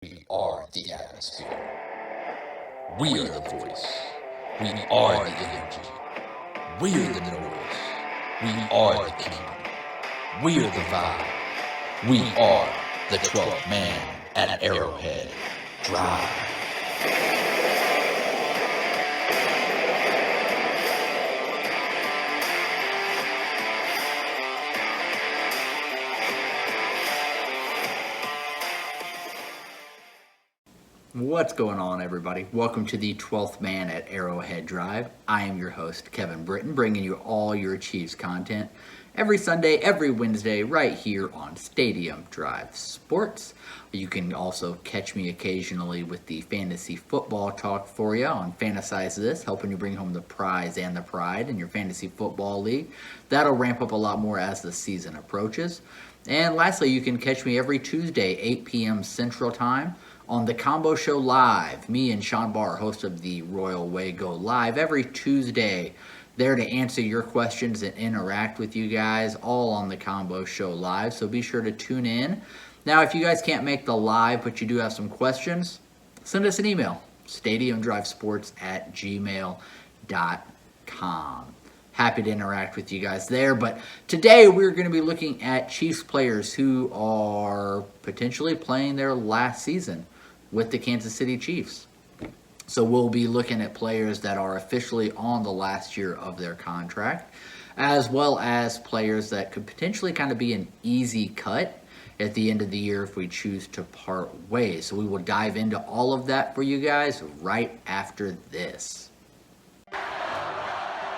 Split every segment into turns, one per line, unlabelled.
We are the atmosphere. We are the voice. We are the energy. We are the noise. We are the kingdom. We are the vibe. We are the 12th man at Arrowhead Drive.
What's going on, everybody? Welcome to the 12th Man at Arrowhead Drive. I am your host, Kevin Britton, bringing you all your Chiefs content every Sunday, every Wednesday, right here on Stadium Drive Sports. You can also catch me occasionally with the fantasy football talk for you on Fantasize This, helping you bring home the prize and the pride in your fantasy football league. That'll ramp up a lot more as the season approaches. And lastly, you can catch me every Tuesday, 8 p.m. Central Time on The Combo Show Live. Me and Sean Barr, host of the Royal Way, go live every Tuesday, there to answer your questions and interact with you guys, all on The Combo Show Live. So be sure to tune in. Now, if you guys can't make the live, but you do have some questions, send us an email, stadiumdrivesports@gmail.com. Happy to interact with you guys there. But today we're going to be looking at Chiefs players who are potentially playing their last season with the Kansas City Chiefs. So we'll be looking at players that are officially on the last year of their contract, as well as players that could potentially kind of be an easy cut at the end of the year if we choose to part ways. So we will dive into all of that for you guys right after this.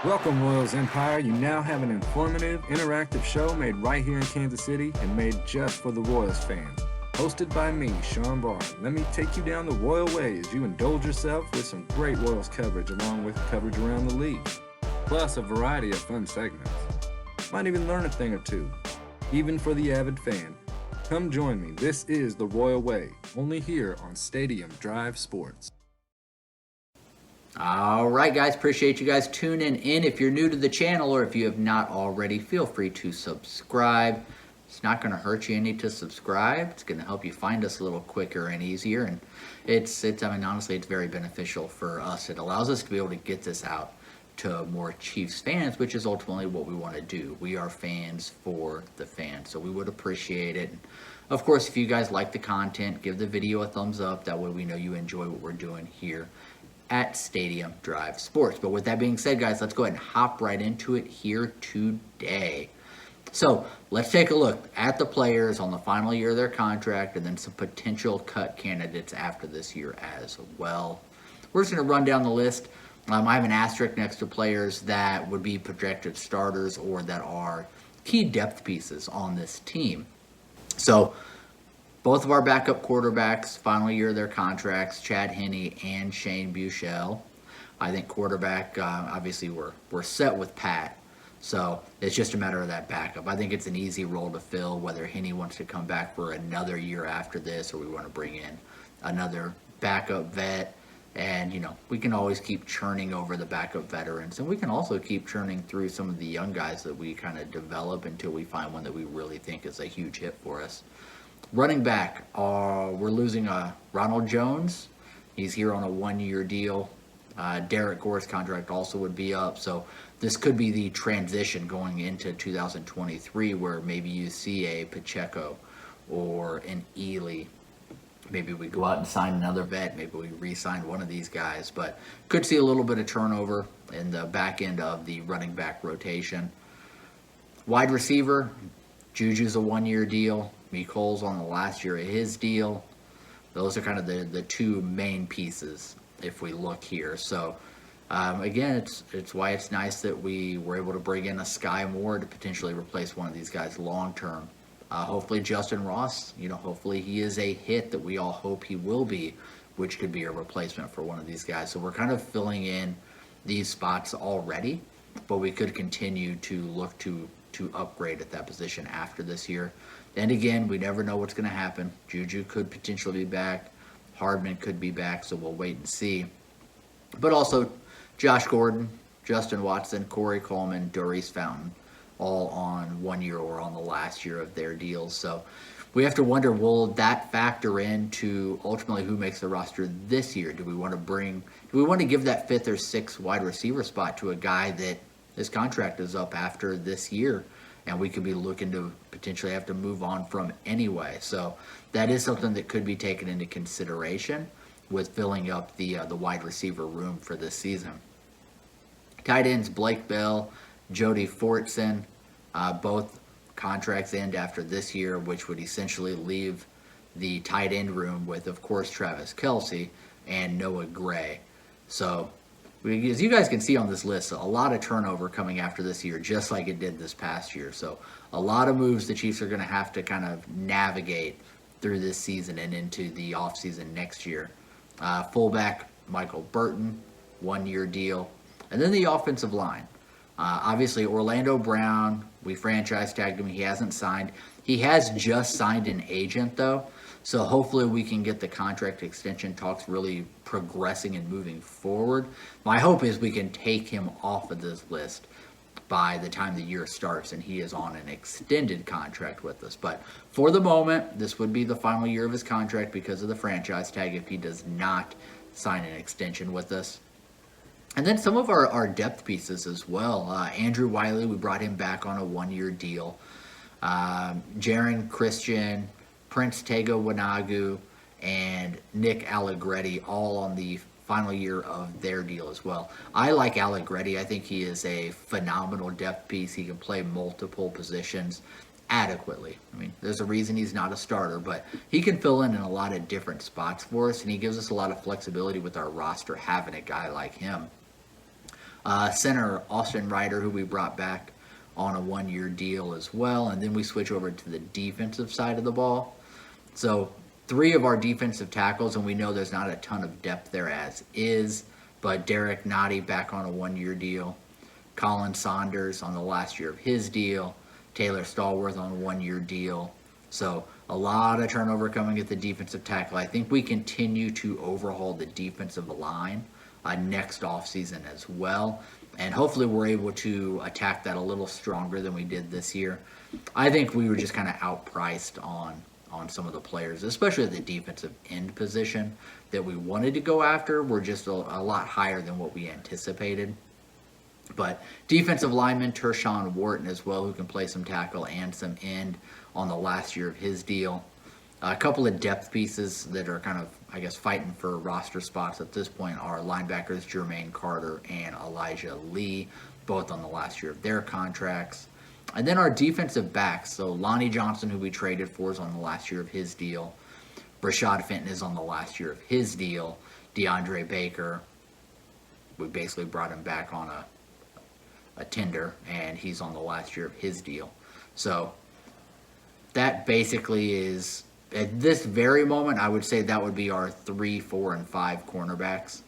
Welcome, Royals Empire. You now have an informative, interactive show made right here in Kansas City and made just for the Royals fans. Hosted by me, Sean Barr. Let me take you down the Royal Way as you indulge yourself with some great Royals coverage along with coverage around the league. Plus a variety of fun segments. Might even learn a thing or two, even for the avid fan. Come join me. This is the Royal Way, only here on Stadium Drive Sports.
All right, guys, appreciate you guys tuning in. If you're new to the channel or if you have not already, feel free to subscribe. It's not going to hurt you any to subscribe. It's going to help you find us a little quicker and easier. And honestly, it's very beneficial for us. It allows us to be able to get this out to more Chiefs fans, which is ultimately what we want to do. We are fans for the fans, so we would appreciate it. Of course, if you guys like the content, give the video a thumbs up. That way we know you enjoy what we're doing here at Stadium Drive Sports. But with that being said, guys, let's go ahead and hop right into it here today. So let's take a look at the players on the final year of their contract and then some potential cut candidates after this year as well. We're just going to run down the list. I have an asterisk next to players that would be projected starters or that are key depth pieces on this team. So both of our backup quarterbacks, final year of their contracts, Chad Henne and Shane Buechele. I think quarterback, obviously we're set with Pat. So it's just a matter of that backup. I think it's an easy role to fill, whether Henne wants to come back for another year after this or we want to bring in another backup vet. And, we can always keep churning over the backup veterans. And we can also keep churning through some of the young guys that we kind of develop until we find one that we really think is a huge hit for us. Running back, we're losing Ronald Jones. He's here on a one-year deal. Derek Gore's contract also would be up. So this could be the transition going into 2023 where maybe you see a Pacheco or an Ely. Maybe we go out and sign another vet. Maybe we re-sign one of these guys. But could see a little bit of turnover in the back end of the running back rotation. Wide receiver, Juju's a one-year deal. Mecole's on the last year of his deal. Those are kind of the two main pieces if we look here. So, again, it's why it's nice that we were able to bring in a Sky Moore to potentially replace one of these guys long-term. Hopefully Justin Ross, hopefully he is a hit that we all hope he will be, which could be a replacement for one of these guys. So we're kind of filling in these spots already, but we could continue to look to upgrade at that position after this year. And again, we never know what's going to happen. Juju could potentially be back. Hardman could be back, so we'll wait and see. But also Josh Gordon, Justin Watson, Corey Coleman, Doris Fountain, all on 1 year or on the last year of their deals. So we have to wonder, will that factor into ultimately who makes the roster this year? Do we want to give that 5th or 6th wide receiver spot to a guy that his contract is up after this year, and we could be looking to potentially have to move on from anyway? So that is something that could be taken into consideration with filling up the wide receiver room for this season. Tight ends, Blake Bell, Jody Fortson, both contracts end after this year, which would essentially leave the tight end room with, of course, Travis Kelce and Noah Gray. So, as you guys can see on this list, a lot of turnover coming after this year, just like it did this past year. So, a lot of moves the Chiefs are going to have to kind of navigate through this season and into the offseason next year. Fullback, Michael Burton, 1-year deal. And then the offensive line. Obviously, Orlando Brown, we franchise tagged him. He hasn't signed. He has just signed an agent, though. So hopefully we can get the contract extension talks really progressing and moving forward. My hope is we can take him off of this list by the time the year starts and he is on an extended contract with us. But for the moment, this would be the final year of his contract because of the franchise tag if he does not sign an extension with us. And then some of our depth pieces as well. Andrew Wiley, we brought him back on a 1-year deal. Jaron Christian, Prince Tega Wanagu, and Nick Allegretti all on the final year of their deal as well. I like Allegretti. I think he is a phenomenal depth piece. He can play multiple positions adequately. I mean, there's a reason he's not a starter, but he can fill in a lot of different spots for us, and he gives us a lot of flexibility with our roster having a guy like him. Center Austin Ryder, who we brought back on a 1-year deal as well. And then we switch over to the defensive side of the ball. So 3 of our defensive tackles, and we know there's not a ton of depth there as is, but Derek Nottie back on a 1-year deal. Colin Saunders on the last year of his deal. Taylor Stallworth on a 1-year deal. So a lot of turnover coming at the defensive tackle. I think we continue to overhaul the defensive line next offseason as well. And hopefully we're able to attack that a little stronger than we did this year. I think we were just kind of outpriced on some of the players, especially at the defensive end position that we wanted to go after. We're just a lot higher than what we anticipated. But defensive lineman Tershawn Wharton as well, who can play some tackle and some end on the last year of his deal. A couple of depth pieces that are kind of, I guess, fighting for roster spots at this point are linebackers Jermaine Carter and Elijah Lee, both on the last year of their contracts. And then our defensive backs, so Lonnie Johnson, who we traded for, is on the last year of his deal. Rashad Fenton is on the last year of his deal. DeAndre Baker, we basically brought him back on a tender, and he's on the last year of his deal. So that basically is, at this very moment, I would say that would be our 3, 4, and 5 cornerbacks.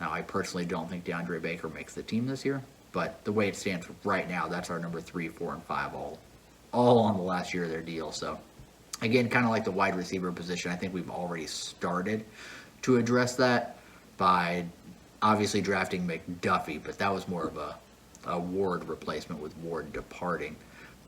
Now, I personally don't think DeAndre Baker makes the team this year, but the way it stands right now, that's our number 3, 4, and 5, all on the last year of their deal. So, again, kind of like the wide receiver position, I think we've already started to address that by obviously drafting McDuffie, but that was more of a Ward replacement with Ward departing.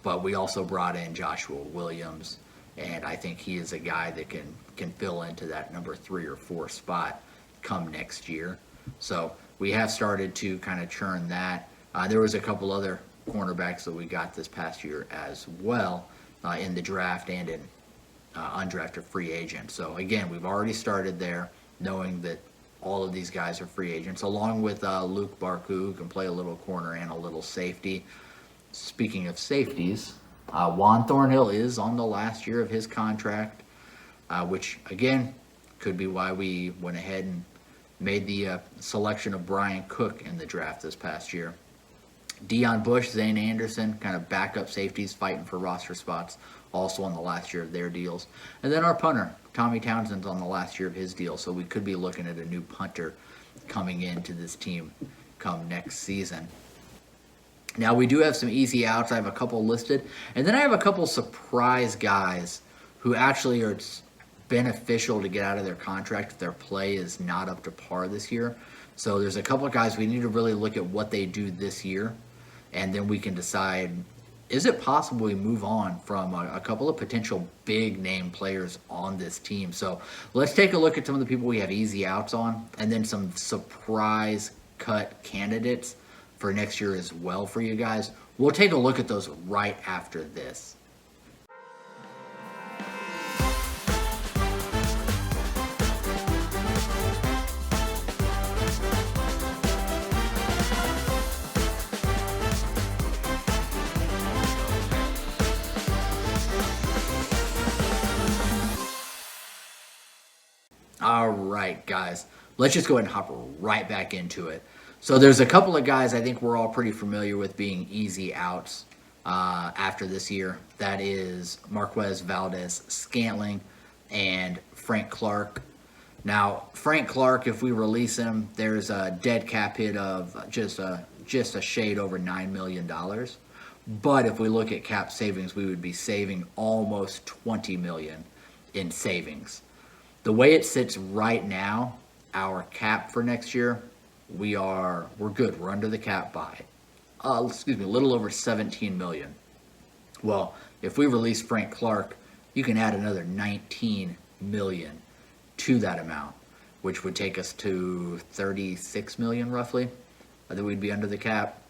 But we also brought in Joshua Williams, and I think he is a guy that can fill into that number 3 or 4 spot come next year. So we have started to kind of churn that. There was a couple other cornerbacks that we got this past year as well in the draft and in undrafted free agents. So again, we've already started there, knowing that all of these guys are free agents, along with Luke Barku, who can play a little corner and a little safety. Speaking of safeties, Juan Thornhill is on the last year of his contract, which, again, could be why we went ahead and made the selection of Brian Cook in the draft this past year. Deion Bush, Zane Anderson, kind of backup safeties fighting for roster spots, also on the last year of their deals. And then our punter, Tommy Townsend's on the last year of his deal, so we could be looking at a new punter coming into this team come next season. Now, we do have some easy outs. I have a couple listed. And then I have a couple surprise guys who actually are beneficial to get out of their contract if their play is not up to par this year. So there's a couple of guys we need to really look at what they do this year, and then we can decide is it possible we move on from a couple of potential big name players on this team? So let's take a look at some of the people we have easy outs on, and then some surprise cut candidates for next year as well for you guys. We'll take a look at those right after this. All right, guys, let's just go ahead and hop right back into it. So there's a couple of guys I think we're all pretty familiar with being easy outs after this year. That is Marquez Valdes-Scantling and Frank Clark. Now, Frank Clark, if we release him, there's a dead cap hit of just a shade over $9 million. But if we look at cap savings, we would be saving almost $20 million in savings. The way it sits right now, our cap for next year, we're good. We're under the cap by, a little over $17 million. Well, if we release Frank Clark, you can add another $19 million to that amount, which would take us to $36 million roughly. I think we'd be under the cap.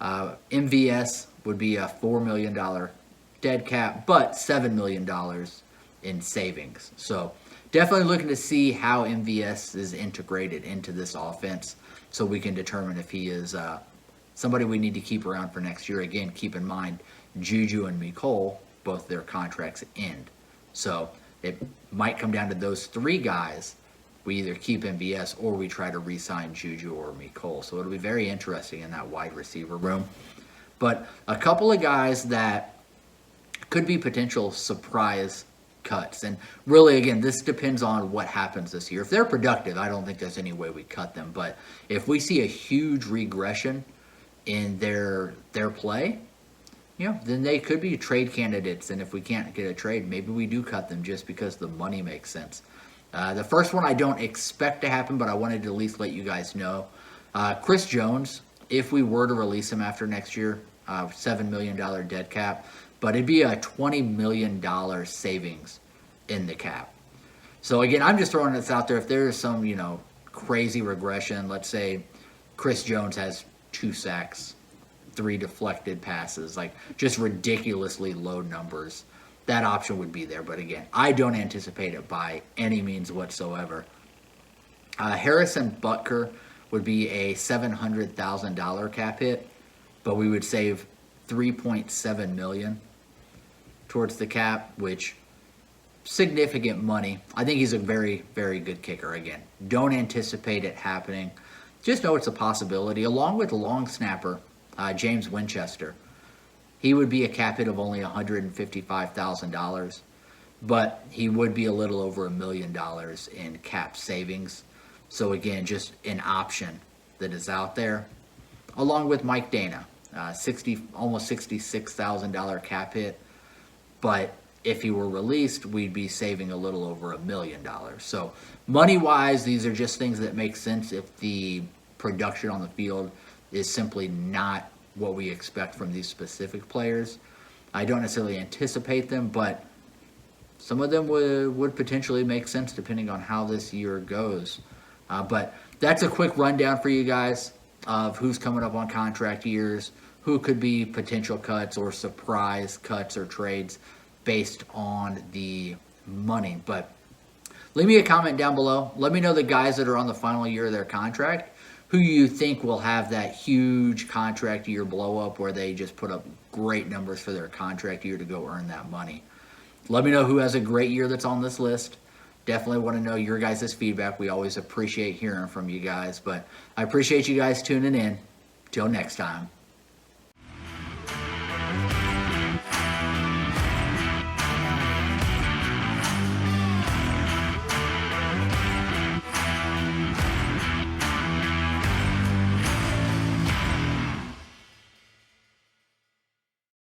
MVS would be a $4 million dead cap, but $7 million in savings. So definitely looking to see how MVS is integrated into this offense so we can determine if he is somebody we need to keep around for next year. Again, keep in mind, Juju and Mecole, both their contracts end. So it might come down to those three guys. We either keep MVS or we try to re-sign Juju or Mecole. So it'll be very interesting in that wide receiver room. But a couple of guys that could be potential surprise cuts. And really, again, this depends on what happens this year. If they're productive, I don't think there's any way we cut them. But if we see a huge regression in their play, then they could be trade candidates. And if we can't get a trade, maybe we do cut them just because the money makes sense. The first one I don't expect to happen, but I wanted to at least let you guys know. Chris Jones, if we were to release him after next year, $7 million dead cap, but it'd be a $20 million savings in the cap. So again, I'm just throwing this out there. If there is some, crazy regression, let's say Chris Jones has 2 sacks, 3 deflected passes, like just ridiculously low numbers, that option would be there. But again, I don't anticipate it by any means whatsoever. Harrison Butker would be a $700,000 cap hit, but we would save $3.7 million towards the cap, which significant money. I think he's a very, very good kicker. Again, don't anticipate it happening. Just know it's a possibility. Along with long snapper James Winchester, he would be a cap hit of only $155,000, but he would be a little over $1 million in cap savings. So again, just an option that is out there. Along with Mike Dana, almost $66,000 cap hit, but if he were released, we'd be saving a little over $1 million. So money-wise, these are just things that make sense if the production on the field is simply not what we expect from these specific players. I don't necessarily anticipate them, but some of them would potentially make sense depending on how this year goes. But that's a quick rundown for you guys of who's coming up on contract years, who could be potential cuts or surprise cuts or trades based on the money. But leave me a comment down below. Let me know the guys that are on the final year of their contract, who you think will have that huge contract year blow up where they just put up great numbers for their contract year to go earn that money. Let me know who has a great year that's on this list. Definitely want to know your guys' feedback. We always appreciate hearing from you guys. But I appreciate you guys tuning in. Till next time.